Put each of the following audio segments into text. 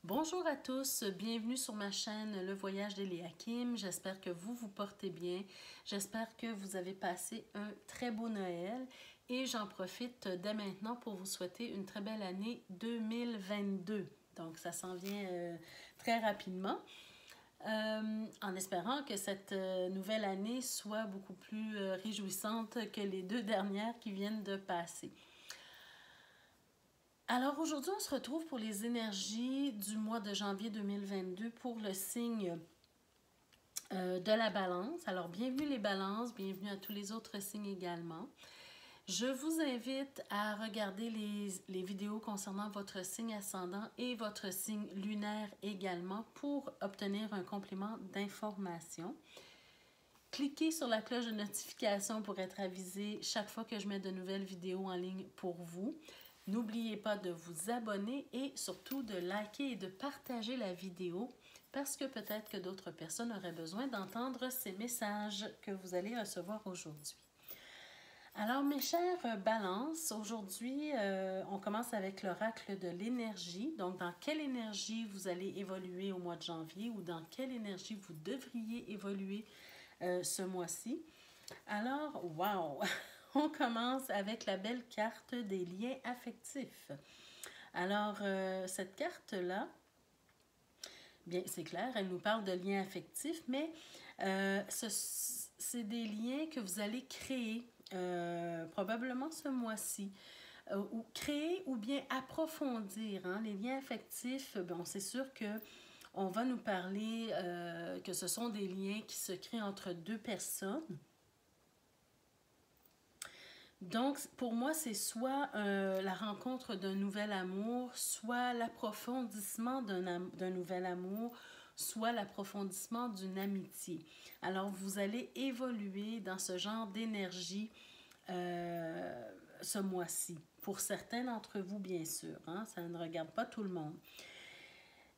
Bonjour à tous, bienvenue sur ma chaîne Le Voyage d'Eliakim. J'espère que vous vous portez bien. J'espère que vous avez passé un très beau Noël et j'en profite dès maintenant pour vous souhaiter une très belle année 2022. Donc ça s'en vient très rapidement. En espérant que cette nouvelle année soit beaucoup plus réjouissante que les deux dernières qui viennent de passer. Alors aujourd'hui, on se retrouve pour les énergies du mois de janvier 2022 pour le signe de la balance. Alors bienvenue les balances, bienvenue à tous les autres signes également. Je vous invite à regarder les vidéos concernant votre signe ascendant et votre signe lunaire également pour obtenir un complément d'information. Cliquez sur la cloche de notification pour être avisé chaque fois que je mets de nouvelles vidéos en ligne pour vous. N'oubliez pas de vous abonner et surtout de liker et de partager la vidéo parce que peut-être que d'autres personnes auraient besoin d'entendre ces messages que vous allez recevoir aujourd'hui. Alors mes chères balances, aujourd'hui on commence avec l'oracle de l'énergie. Donc dans quelle énergie vous allez évoluer au mois de janvier ou dans quelle énergie vous devriez évoluer ce mois-ci. Alors, wow! On commence avec la belle carte des liens affectifs. Alors, cette carte-là, bien, c'est clair, elle nous parle de liens affectifs, mais c'est des liens que vous allez créer probablement ce mois-ci. Ou créer ou bien approfondir. Hein? Les liens affectifs, bon, c'est sûr que on va nous parler que ce sont des liens qui se créent entre deux personnes. Donc, pour moi, c'est soit la rencontre d'un nouvel amour, soit l'approfondissement d'un nouvel amour, soit l'approfondissement d'une amitié. Alors, vous allez évoluer dans ce genre d'énergie ce mois-ci. Pour certains d'entre vous, bien sûr. Hein, ça ne regarde pas tout le monde.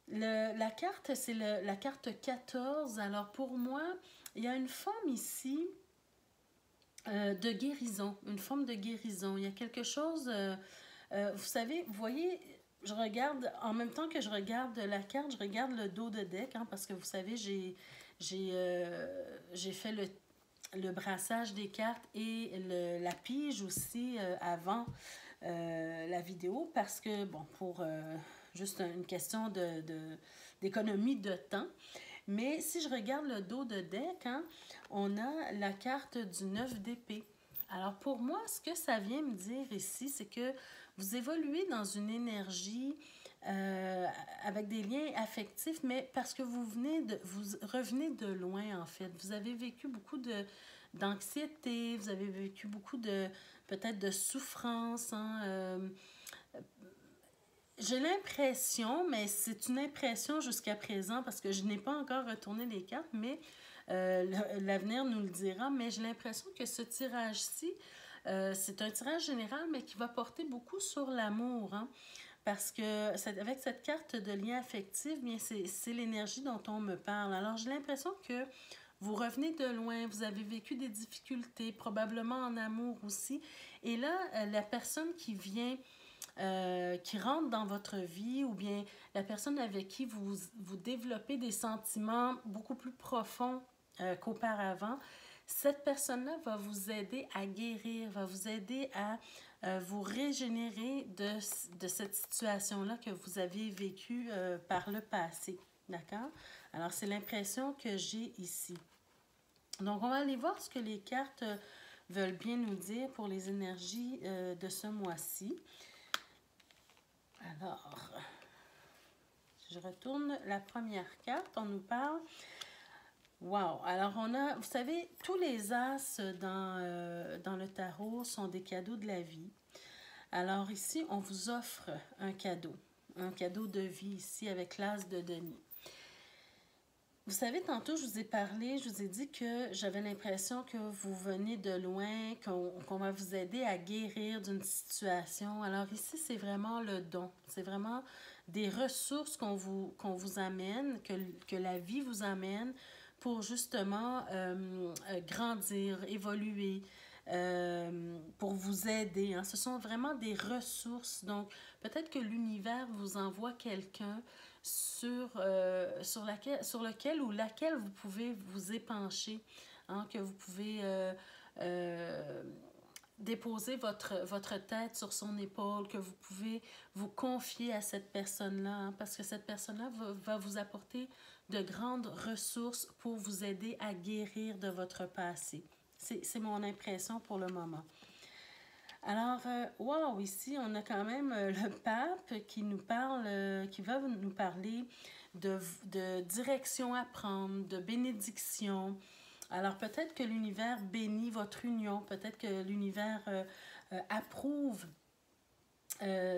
La carte, c'est la carte 14. Alors, pour moi, il y a une forme ici de guérison, une forme de guérison. Il y a quelque chose, vous savez, vous voyez, je regarde, en même temps que je regarde la carte, je regarde le dos de deck, hein, parce que vous savez, j'ai fait le brassage des cartes et la pige aussi avant la vidéo, parce que, bon, pour juste une question d'économie de temps. Mais si je regarde le dos de deck, hein, on a la carte du 9 d'épée. Alors pour moi, ce que ça vient me dire ici, c'est que vous évoluez dans une énergie avec des liens affectifs, mais parce que vous revenez de loin en fait. Vous avez vécu beaucoup d'anxiété, vous avez vécu beaucoup peut-être de souffrance, hein, j'ai l'impression, mais c'est une impression jusqu'à présent parce que je n'ai pas encore retourné les cartes, mais l'avenir nous le dira. Mais j'ai l'impression que ce tirage-ci, c'est un tirage général, mais qui va porter beaucoup sur l'amour. Hein, parce que avec cette carte de lien affectif, bien c'est l'énergie dont on me parle. Alors j'ai l'impression que vous revenez de loin, vous avez vécu des difficultés, probablement en amour aussi. Et là, la personne qui vient... qui rentre dans votre vie ou bien la personne avec qui vous développez des sentiments beaucoup plus profonds qu'auparavant, cette personne-là va vous aider à guérir, va vous aider à vous régénérer de cette situation-là que vous avez vécue par le passé. D'accord? Alors, c'est l'impression que j'ai ici. Donc, on va aller voir ce que les cartes veulent bien nous dire pour les énergies de ce mois-ci. Alors, je retourne la première carte. On nous parle. Wow! Alors, on a, vous savez, tous les as dans le tarot sont des cadeaux de la vie. Alors, ici, on vous offre un cadeau de vie ici avec l'as de denier. Vous savez, tantôt, je vous ai parlé, je vous ai dit que j'avais l'impression que vous venez de loin, qu'on va vous aider à guérir d'une situation. Alors ici, c'est vraiment le don. C'est vraiment des ressources qu'on vous amène, que la vie vous amène pour justement grandir, évoluer, pour vous aider. Hein. Ce sont vraiment des ressources. Donc, peut-être que l'univers vous envoie quelqu'un sur lequel ou laquelle vous pouvez vous épancher, hein, que vous pouvez déposer votre tête sur son épaule, que vous pouvez vous confier à cette personne-là, hein, parce que cette personne-là va vous apporter de grandes ressources pour vous aider à guérir de votre passé. C'est mon impression pour le moment. Alors, wow, ici, on a quand même le pape qui nous parle, qui va nous parler de direction à prendre, de bénédiction. Alors, peut-être que l'univers bénit votre union, peut-être que l'univers approuve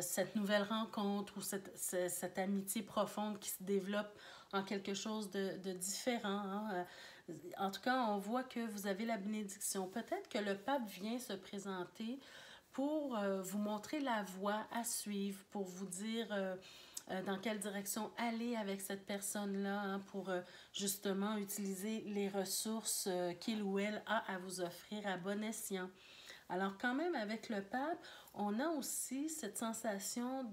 cette nouvelle rencontre ou cette amitié profonde qui se développe en quelque chose de différent. Hein. En tout cas, on voit que vous avez la bénédiction. Peut-être que le pape vient se présenter pour vous montrer la voie à suivre, pour vous dire dans quelle direction aller avec cette personne-là, hein, pour justement utiliser les ressources qu'il ou elle a à vous offrir à bon escient. Alors quand même, avec le pape, on a aussi cette sensation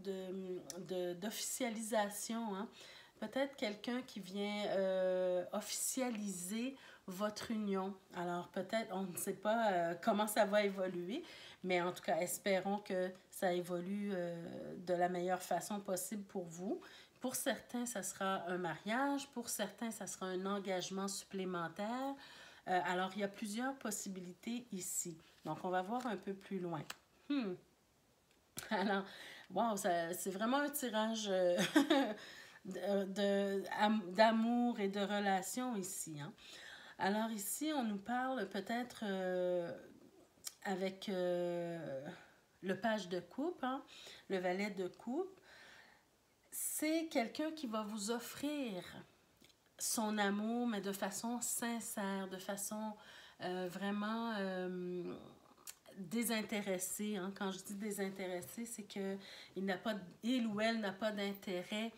d'officialisation. Hein? Peut-être quelqu'un qui vient officialiser votre union. Alors peut-être, on ne sait pas comment ça va évoluer, mais en tout cas, espérons que ça évolue de la meilleure façon possible pour vous. Pour certains, ça sera un mariage. Pour certains, ça sera un engagement supplémentaire. Alors, il y a plusieurs possibilités ici. Donc, on va voir un peu plus loin. Alors, wow, c'est vraiment un tirage d'amour et de relations ici. Hein. Alors, ici, on nous parle peut-être avec le page de coupe, hein, le valet de coupe. C'est quelqu'un qui va vous offrir son amour, mais de façon sincère, de façon vraiment désintéressée. Hein. Quand je dis désintéressée, c'est qu'il ou elle n'a pas d'intérêt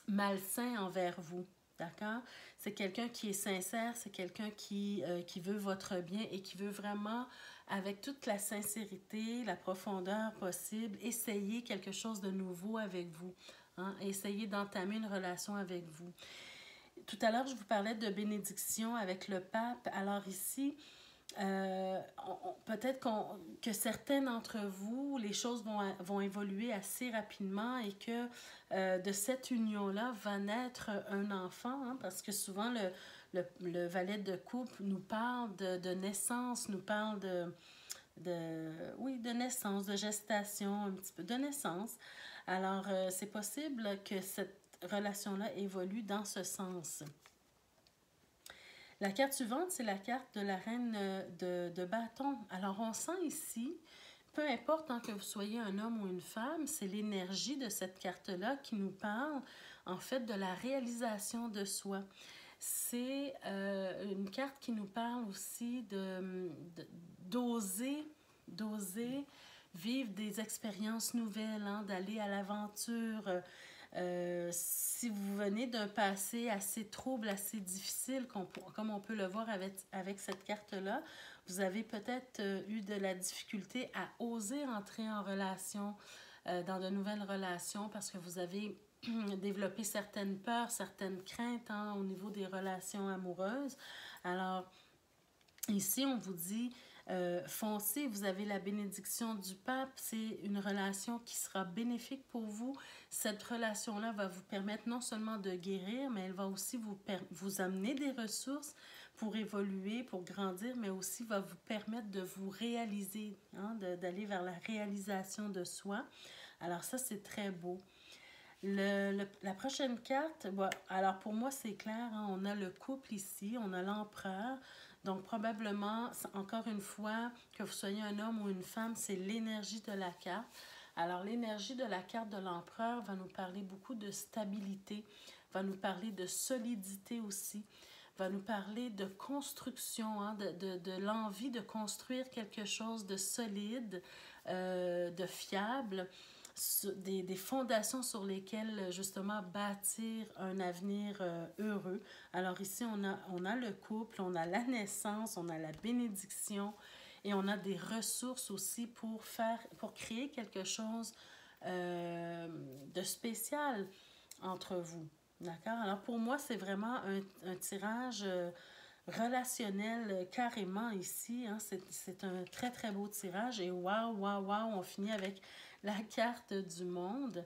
malsain envers vous. D'accord? C'est quelqu'un qui est sincère, c'est quelqu'un qui veut votre bien et qui veut vraiment, avec toute la sincérité, la profondeur possible, essayer quelque chose de nouveau avec vous. Hein? Essayer d'entamer une relation avec vous. Tout à l'heure, je vous parlais de bénédiction avec le pape. Alors ici, peut-être que certains d'entre vous, les choses vont évoluer assez rapidement et que de cette union-là va naître un enfant, hein, parce que souvent le valet de coupe nous parle de naissance, nous parle de naissance, de gestation, un petit peu de naissance. Alors, c'est possible que cette relation-là évolue dans ce sens. La carte suivante, c'est la carte de la reine de bâton. Alors, on sent ici, peu importe hein, que vous soyez un homme ou une femme, c'est l'énergie de cette carte-là qui nous parle, en fait, de la réalisation de soi. C'est une carte qui nous parle aussi d'oser vivre des expériences nouvelles, hein, d'aller à l'aventure. Si vous venez d'un passé assez trouble, assez difficile, comme on peut le voir avec cette carte-là, vous avez peut-être eu de la difficulté à oser entrer en relation, dans de nouvelles relations, parce que vous avez développé certaines peurs, certaines craintes hein, au niveau des relations amoureuses. Alors, ici, on vous dit... foncez, vous avez la bénédiction du pape, c'est une relation qui sera bénéfique pour vous. Cette relation-là va vous permettre non seulement de guérir, mais elle va aussi vous amener des ressources pour évoluer, pour grandir, mais aussi va vous permettre de vous réaliser, hein, d'aller vers la réalisation de soi. Alors ça, c'est très beau. La prochaine carte, bon, alors pour moi, c'est clair, hein, on a le couple ici, on a l'empereur. Donc, probablement, encore une fois, que vous soyez un homme ou une femme, c'est l'énergie de la carte. Alors, l'énergie de la carte de l'empereur va nous parler beaucoup de stabilité, va nous parler de solidité aussi, va nous parler de construction, hein, de l'envie de construire quelque chose de solide, de fiable. des fondations sur lesquelles justement bâtir un avenir heureux. Alors ici, on a le couple, on a la naissance, on a la bénédiction et on a des ressources aussi pour créer quelque chose de spécial entre vous. D'accord? Alors pour moi, c'est vraiment un tirage relationnel carrément ici. Hein. C'est un très très beau tirage et waouh, waouh, waouh, on finit avec la carte du monde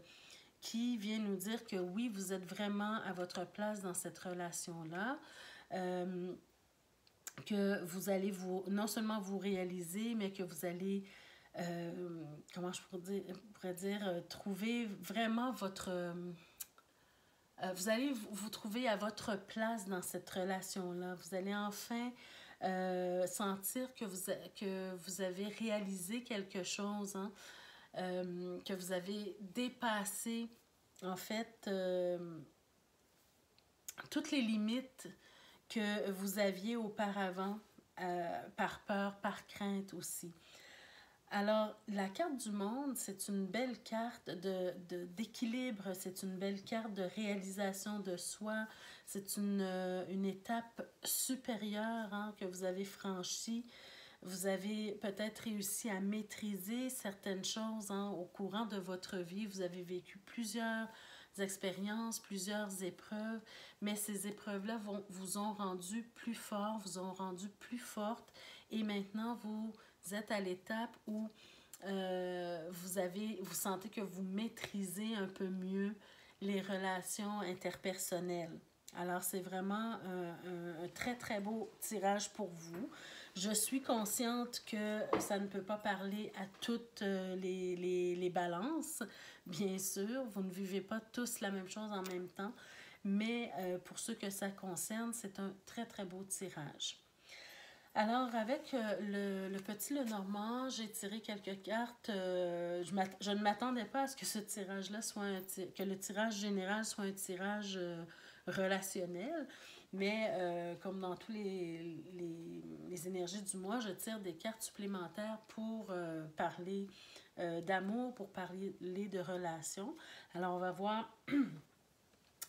qui vient nous dire que oui, vous êtes vraiment à votre place dans cette relation-là. Que vous allez non seulement vous réaliser, mais que vous allez, comment je pourrais dire trouver vraiment votre... vous allez vous trouver à votre place dans cette relation-là. Vous allez enfin sentir que vous avez réalisé quelque chose, hein, que vous avez dépassé, en fait, toutes les limites que vous aviez auparavant, par peur, par crainte aussi. Alors, la carte du monde, c'est une belle carte d'équilibre, c'est une belle carte de réalisation de soi, c'est une étape supérieure, hein, que vous avez franchie. Vous avez peut-être réussi à maîtriser certaines choses, hein, au courant de votre vie. Vous avez vécu plusieurs expériences, plusieurs épreuves, mais ces épreuves-là vous ont rendu plus fort, vous ont rendu plus forte et maintenant vous êtes à l'étape où vous sentez que vous maîtrisez un peu mieux les relations interpersonnelles. Alors, c'est vraiment un très, très beau tirage pour vous. Je suis consciente que ça ne peut pas parler à toutes les balances, bien sûr. Vous ne vivez pas tous la même chose en même temps, mais pour ceux que ça concerne, c'est un très, très beau tirage. Alors, avec le petit Lenormand, j'ai tiré quelques cartes. Je ne m'attendais pas à ce que ce tirage-là que le tirage général soit un tirage relationnel. Mais comme dans tous les énergies du mois, je tire des cartes supplémentaires pour parler d'amour, pour parler de relations. Alors, on va voir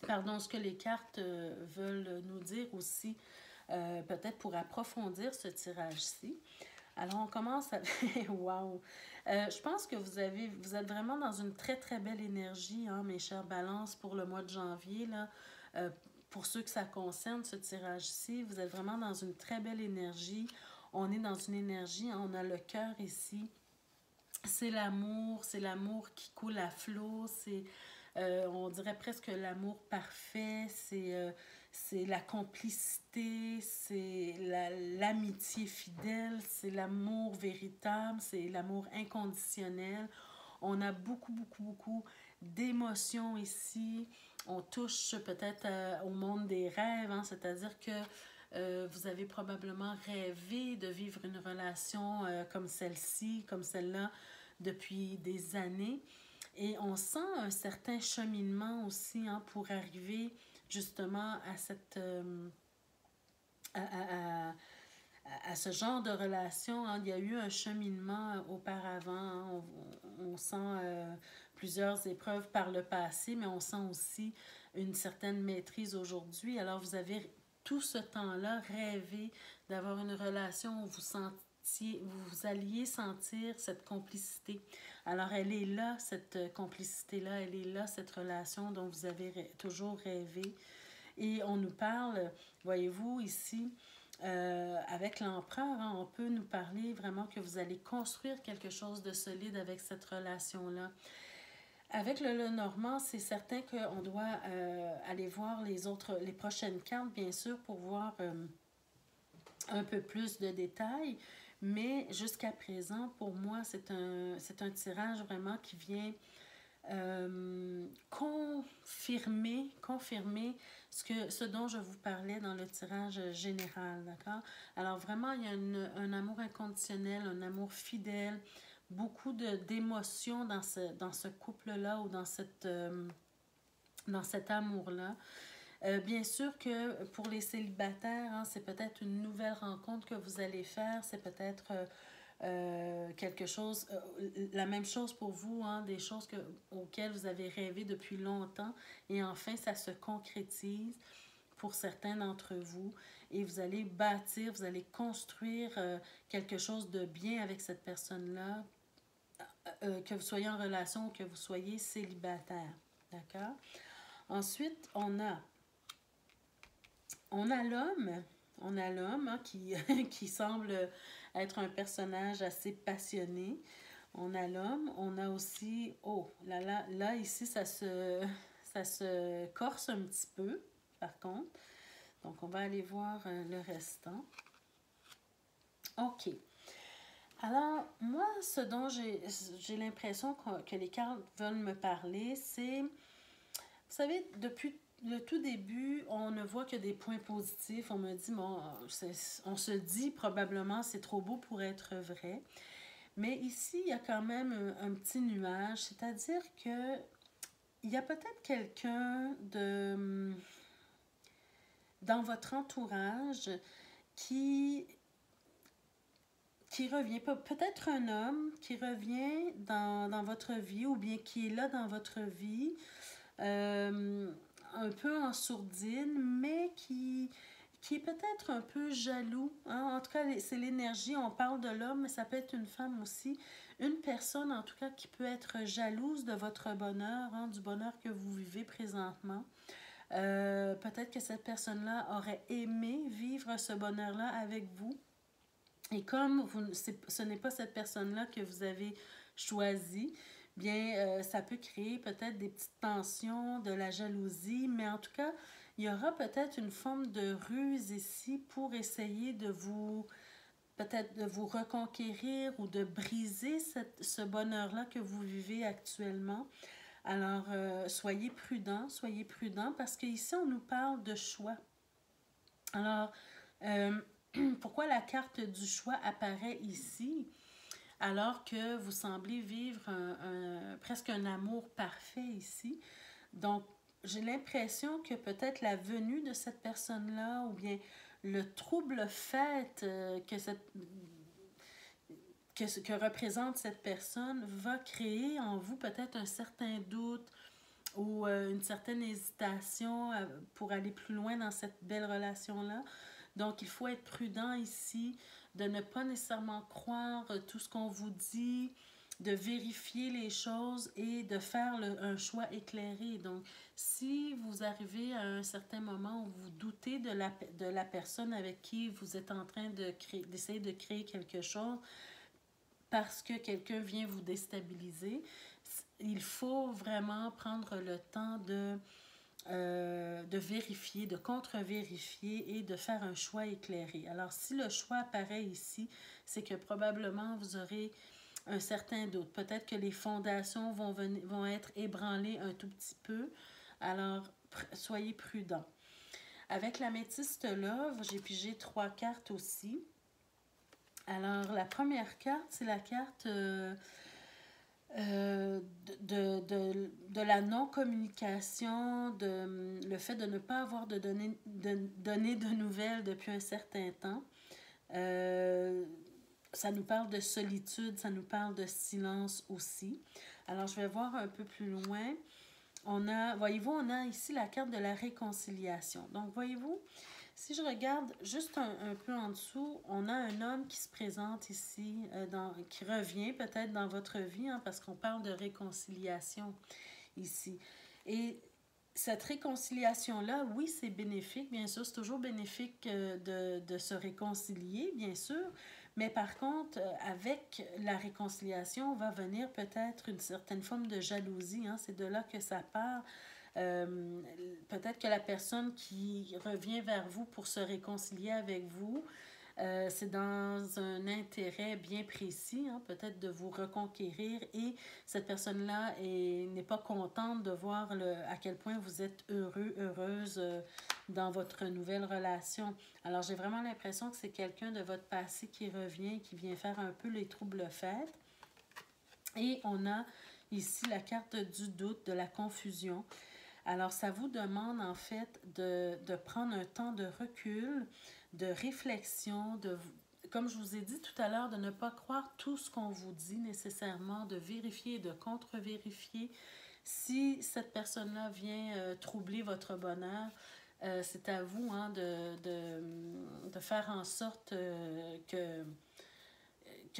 pardon, ce que les cartes veulent nous dire aussi. Peut-être pour approfondir ce tirage-ci. Alors, on commence avec... Wow! Je pense que vous êtes vraiment dans une très, très belle énergie, hein, mes chères balances, pour le mois de janvier. Là. Pour ceux que ça concerne, ce tirage-ci, vous êtes vraiment dans une très belle énergie. On est dans une énergie, hein, on a le cœur ici. C'est l'amour qui coule à flot, c'est... on dirait presque l'amour parfait, c'est la complicité, c'est l'amitié fidèle, c'est l'amour véritable, c'est l'amour inconditionnel. On a beaucoup, beaucoup, beaucoup d'émotions ici. On touche peut-être au monde des rêves, hein, c'est-à-dire que vous avez probablement rêvé de vivre une relation comme celle-ci, comme celle-là, depuis des années. Et on sent un certain cheminement aussi, hein, pour arriver justement à cette à ce genre de relation. Hein. Il y a eu un cheminement auparavant. Hein. On sent plusieurs épreuves par le passé, mais on sent aussi une certaine maîtrise aujourd'hui. Alors vous avez tout ce temps-là rêvé d'avoir une relation où vous alliez sentir cette complicité. Alors, elle est là, cette complicité-là, elle est là, cette relation dont vous avez toujours rêvé. Et on nous parle, voyez-vous, ici, avec l'empereur, hein, on peut nous parler vraiment que vous allez construire quelque chose de solide avec cette relation-là. Avec le Lenormand, c'est certain qu'on doit aller voir les prochaines cartes, bien sûr, pour voir un peu plus de détails. Mais jusqu'à présent, pour moi, c'est un tirage vraiment qui vient confirmer ce dont je vous parlais dans le tirage général, d'accord? Alors vraiment, il y a un amour inconditionnel, un amour fidèle, beaucoup d'émotions dans ce couple-là ou dans cet amour-là. Bien sûr que pour les célibataires, hein, c'est peut-être une nouvelle rencontre que vous allez faire, c'est peut-être quelque chose, la même chose pour vous, hein, des choses auxquelles vous avez rêvé depuis longtemps et enfin ça se concrétise pour certains d'entre vous et vous allez bâtir, vous allez construire quelque chose de bien avec cette personne-là, que vous soyez en relation ou que vous soyez célibataire. D'accord? Ensuite, on a l'homme. On a l'homme hein, qui semble être un personnage assez passionné. On a l'homme. On a aussi... Oh, là ici, ça se corse un petit peu, par contre. Donc, on va aller voir le restant. OK. Alors, moi, ce dont j'ai l'impression que les cartes veulent me parler, c'est... Vous savez, depuis le tout début, on ne voit que des points positifs. On me dit, bon, on se dit probablement c'est trop beau pour être vrai. Mais ici, il y a quand même un petit nuage, c'est-à-dire que il y a peut-être quelqu'un dans votre entourage qui revient, peut-être un homme qui revient dans votre vie ou bien qui est là dans votre vie, un peu en sourdine, mais qui est peut-être un peu jaloux. Hein? En tout cas, c'est l'énergie, on parle de l'homme, mais ça peut être une femme aussi. Une personne, en tout cas, qui peut être jalouse de votre bonheur, hein, du bonheur que vous vivez présentement. Peut-être que cette personne-là aurait aimé vivre ce bonheur-là avec vous. Et comme ce n'est pas cette personne-là que vous avez choisie, bien, ça peut créer peut-être des petites tensions, de la jalousie, mais en tout cas, il y aura peut-être une forme de ruse ici pour essayer peut-être de vous reconquérir ou de briser ce bonheur-là que vous vivez actuellement. Alors, soyez prudents parce qu'ici, on nous parle de choix. Alors, pourquoi la carte du choix apparaît ici alors que vous semblez vivre presque un amour parfait ici? Donc, j'ai l'impression que peut-être la venue de cette personne-là ou bien le trouble fait que représente cette personne va créer en vous peut-être un certain doute ou une certaine hésitation pour aller plus loin dans cette belle relation-là. Donc, il faut être prudent ici, de ne pas nécessairement croire tout ce qu'on vous dit, de vérifier les choses et de faire un choix éclairé. Donc, si vous arrivez à un certain moment où vous doutez de la personne avec qui vous êtes en train d'essayer de créer quelque chose parce que quelqu'un vient vous déstabiliser, il faut vraiment prendre le temps de vérifier, de contre-vérifier et de faire un choix éclairé. Alors, si le choix apparaît ici, c'est que probablement vous aurez un certain doute. Peut-être que les fondations vont être ébranlées un tout petit peu. Alors, soyez prudents. Avec l'améthyste Love, j'ai pigé 3 cartes aussi. Alors, la première carte, c'est la carte de la non-communication, le fait de ne pas avoir de donner de nouvelles depuis un certain temps. Ça nous parle de solitude, ça nous parle de silence aussi. Alors, je vais voir un peu plus loin. Voyez-vous, on a ici la carte de la réconciliation. Donc, voyez-vous, si je regarde juste un peu en dessous, on a un homme qui se présente ici, qui revient peut-être dans votre vie, hein, parce qu'on parle de réconciliation ici. Et cette réconciliation-là, oui, c'est bénéfique, bien sûr, c'est toujours bénéfique de se réconcilier, bien sûr, mais par contre, avec la réconciliation, va venir peut-être une certaine forme de jalousie, hein, c'est de là que ça part. Peut-être que la personne qui revient vers vous pour se réconcilier avec vous, c'est dans un intérêt bien précis, hein, peut-être de vous reconquérir et cette personne-là n'est pas contente de voir à quel point vous êtes heureuse dans votre nouvelle relation. Alors, j'ai vraiment l'impression que c'est quelqu'un de votre passé qui revient, qui vient faire un peu les troubles faits. Et on a ici la carte du doute, de la confusion. Alors, ça vous demande en fait de prendre un temps de recul, de réflexion, comme je vous ai dit tout à l'heure, de ne pas croire tout ce qu'on vous dit nécessairement, de vérifier et de contre-vérifier. Si cette personne-là vient troubler votre bonheur, c'est à vous hein, de faire en sorte que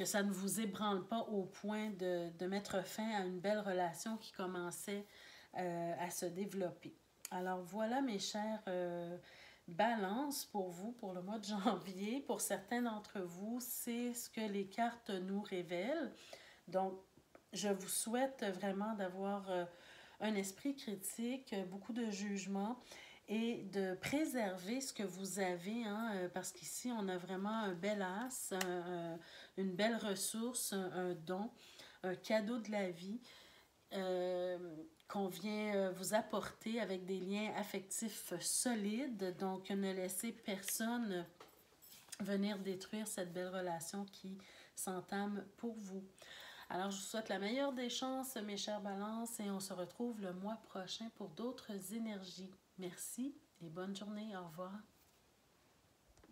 ça ne vous ébranle pas au point de mettre fin à une belle relation qui commençait à se développer. Alors voilà mes chers balances pour vous pour le mois de janvier. Pour certains d'entre vous, c'est ce que les cartes nous révèlent. Donc, je vous souhaite vraiment d'avoir un esprit critique, beaucoup de jugement et de préserver ce que vous avez, hein, parce qu'ici, on a vraiment un bel as, une belle ressource, un don, un cadeau de la vie qu'on vient vous apporter avec des liens affectifs solides. Donc, ne laissez personne venir détruire cette belle relation qui s'entame pour vous. Alors, je vous souhaite la meilleure des chances, mes chers balances, et on se retrouve le mois prochain pour d'autres énergies. Merci et bonne journée. Au revoir.